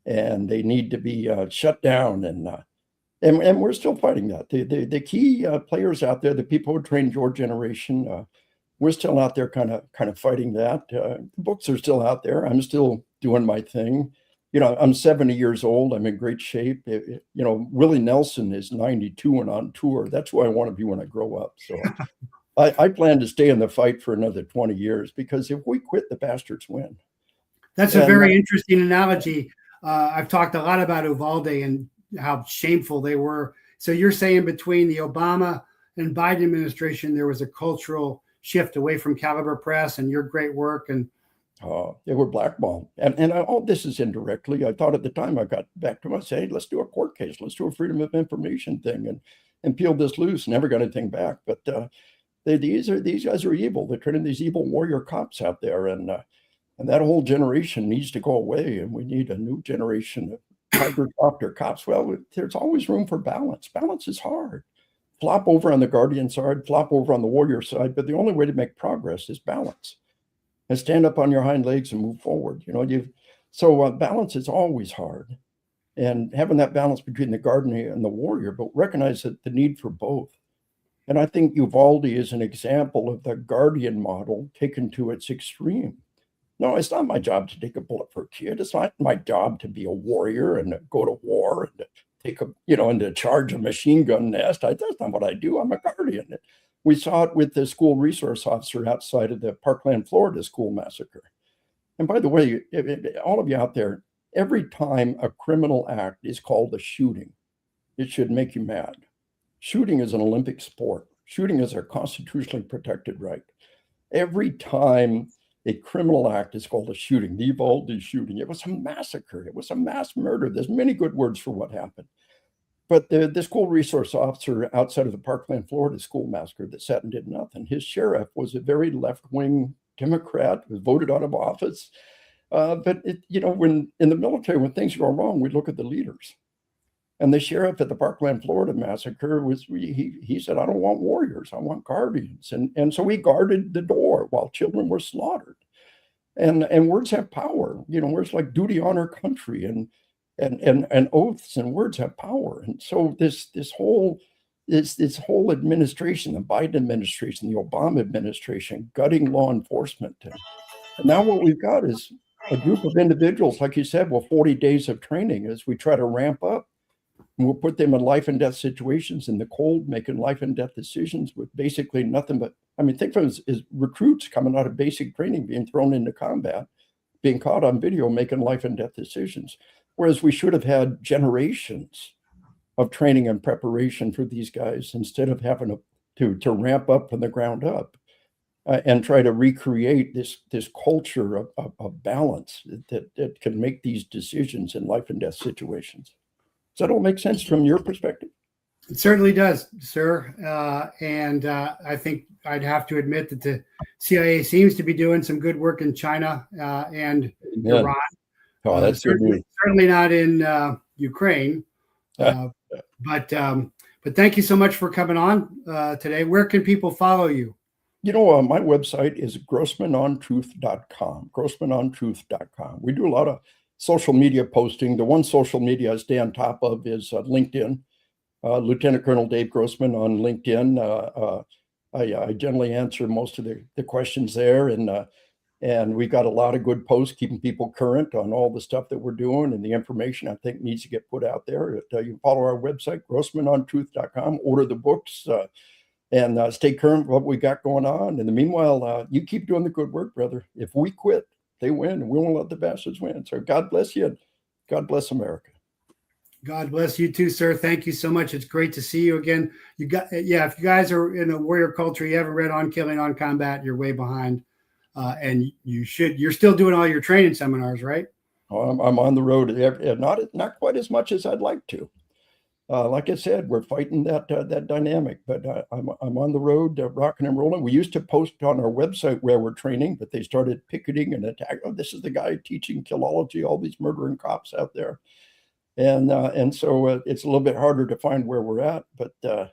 B: they need to be shut down. And we're still fighting that. The key players out there, the people who trained your generation, we're still out there kind of fighting that. The books are still out there. I'm still doing my thing. I'm 70 years old. I'm in great shape. Willie Nelson is 92 and on tour. That's who I want to be when I grow up. So I plan to stay in the fight for another 20 years, because if we quit, the bastards win.
A: That's a very interesting analogy. I've talked a lot about Uvalde and how shameful they were. So you're saying between the Obama and Biden administration, there was a cultural shift away from Caliber Press and your great work. And
B: they were blackballed. And all this is indirectly. I thought at the time, I got back to them, I said, hey, let's do a court case. Let's do a freedom of information thing and peel this loose. Never got anything back. But these guys are evil. They're turning these evil warrior cops out there. And that whole generation needs to go away. And we need a new generation of tiger doctor cops. Well, there's always room for balance. Balance is hard. Flop over on the Guardian side, flop over on the warrior side. But the only way to make progress is balance. And stand up on your hind legs and move forward. So balance is always hard. And having that balance between the guardian and the warrior, but recognize that the need for both. And I think Uvalde is an example of the guardian model taken to its extreme. No, it's not my job to take a bullet for a kid. It's not my job to be a warrior and go to war and to take and to charge a machine gun nest. That's not what I do. I'm a guardian. We saw it with the school resource officer outside of the Parkland, Florida school massacre. And by the way, all of you out there, every time a criminal act is called a shooting, it should make you mad. Shooting is an Olympic sport. Shooting is our constitutionally protected right. Every time a criminal act is called a shooting, the Uvalde shooting, it was a massacre. It was a mass murder. There's many good words for what happened. But the school resource officer outside of the Parkland, Florida school massacre that sat and did nothing, his sheriff was a very left-wing Democrat, was voted out of office. But when in the military, when things go wrong, we look at the leaders. And the sheriff at the Parkland, Florida massacre he said, I don't want warriors, I want guardians. And so he guarded the door while children were slaughtered. And words have power. Words like duty, honor, country, and oaths and words have power. And so this whole administration, the Biden administration, the Obama administration, gutting law enforcement. And now what we've got is a group of individuals, like you said, with 40 days of training as we try to ramp up. And we'll put them in life and death situations in the cold, making life and death decisions with basically nothing but, think of it as recruits coming out of basic training, being thrown into combat, being caught on video, making life and death decisions. Whereas we should have had generations of training and preparation for these guys instead of having to ramp up from the ground up and try to recreate this culture of balance that can make these decisions in life and death situations. Does that all make sense from your perspective?
A: It certainly does, sir. And I think I'd have to admit that the CIA seems to be doing some good work in China and Iran.
B: Oh, that's
A: certainly not in Ukraine. But thank you so much for coming on today. Where can people follow you?
B: My website is grossmanontruth.com, grossmanontruth.com. We do a lot of social media posting. The one social media I stay on top of is LinkedIn. Lieutenant Colonel Dave Grossman on LinkedIn. I generally answer most of the questions there. And we've got a lot of good posts keeping people current on all the stuff that we're doing and the information I think needs to get put out there. You can follow our website, grossmanontruth.com, order the books, and stay current with what we got going on. In the meanwhile, you keep doing the good work, brother. If we quit, they win, and we won't let the bastards win. So God bless you. God bless America.
A: God bless you too, sir. Thank you so much. It's great to see you again. If you guys are in a warrior culture, you haven't read On Killing, On Combat, you're way behind. And you're still doing all your training seminars, right?
B: I'm on the road, not quite as much as I'd like to. Like I said, we're fighting that dynamic, but I'm on the road, rocking and rolling. We used to post on our website where we're training, but they started picketing and attacking. Oh, this is the guy teaching killology, all these murdering cops out there. And so it's a little bit harder to find where we're at, but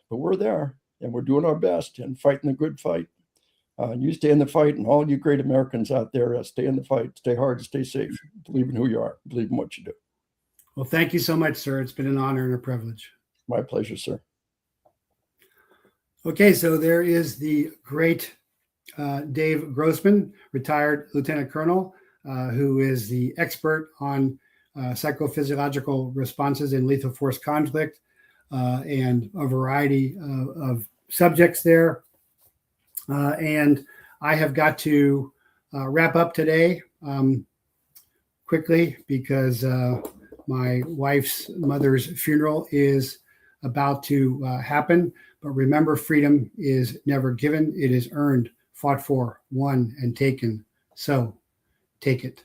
B: we're there and we're doing our best and fighting the good fight. You stay in the fight, and all you great Americans out there, stay in the fight, stay hard, stay safe, believe in who you are, believe in what you do.
A: Well, thank you so much, sir. It's been an honor and a privilege.
B: My pleasure, sir.
A: Okay, so there is the great Dave Grossman, retired lieutenant colonel, who is the expert on psychophysiological responses in lethal force conflict, and a variety of subjects there. And I have got to wrap up today quickly because my wife's mother's funeral is about to happen. But remember, freedom is never given. It is earned, fought for, won, and taken. So take it.